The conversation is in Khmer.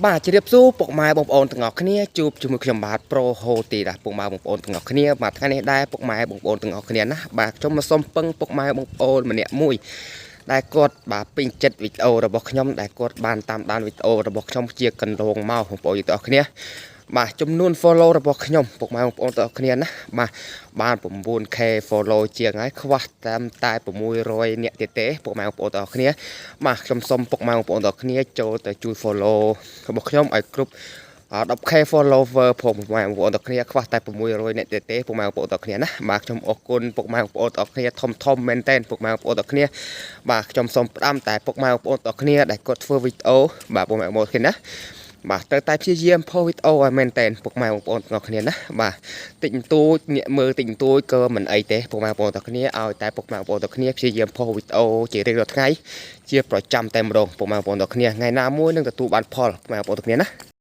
បាទជម្រាបសួរពុកម៉ែបងប្អូនទាំងអស់គ្នាជួបជាមួយខ្ញុំបាទប្រូហូទីដែរពុកម៉ែបងប្អូនទាំងអស់គ្នាបាទថ្ងៃនេះដែរពុកម៉ែបងប្អូនទាំងអស់គ្នាណាបាទខ្ញុំមកសុំពឹងពុកម៉ែបងប្អូនម្នាក់មួយដែលគាត់បាទពេញចិត្តវីដេអូរបស់ខ្ញុំដែលគាត់បានតាមដានវីដេអូរបស់ខ្ញុំជាកន្លងមកបងប្អូនទាំងអស់គ្នាបាទចំនួន follow របស់ខ្ញុំពុកម៉ែបងប្អូនទាំងអស់គ្នាណាបាទបាន 9k follow ជាងហើយខ្វះតាមតែ600នាក់ទៀតទេពុកម៉ែបងប្អូនទាំងអស់គ្នាបាទខ្ញុំសូមពុកម៉ែបងប្អូនទាំងអស់គ្នាចូលទៅជួយ follow របស់ខ្ញុំឲ្យគ្រប់10k follower ផងពុកម៉ែបងប្អូនទាំងអស់គ្នាខ្វះតែ600នាក់ទៀតទេពុកម៉ែបងប្អូនទាំងអស់គ្នាណាបាទខ្ញុំអរគុណពុកម៉ែបងប្អូនទាំងអស់គ្នាធំមែនតើពុកម៉ែបងប្អូនទាំងអស់គ្នាបាទខ្ញុំសូមផ្ដាំតែពុកម៉ែបងប្អូនទាំងអស់គ្នាដែលគាត់ធ្វើវីដេអូបាទពុកម៉ែបងប្អូនគ្នាណាបាទត្រូវតែព្យាយាមផុសវីដេអូឲ្យមែនតែនពុកម៉ែបងប្អូនទាំងអស់គ្នាណាបាទតិចបន្តួចអ្នកមើលតិចបន្តួចក៏មិនអីទេពុកម៉ែបងប្អូនទាំងគ្នាឲ្យតែពុកម៉ែបងប្អូនទាំងគ្នាព្យាយាមផុសវីដេអូជារៀងរាល់ថ្ងៃជាប្រចាំតែម្ដងពុកម៉ែបងប្អូនទាំងគ្នាថ្ងៃណាមួយនឹងទទួលបានផលពុកម៉ែបងប្អូនទាំងគ្នាណា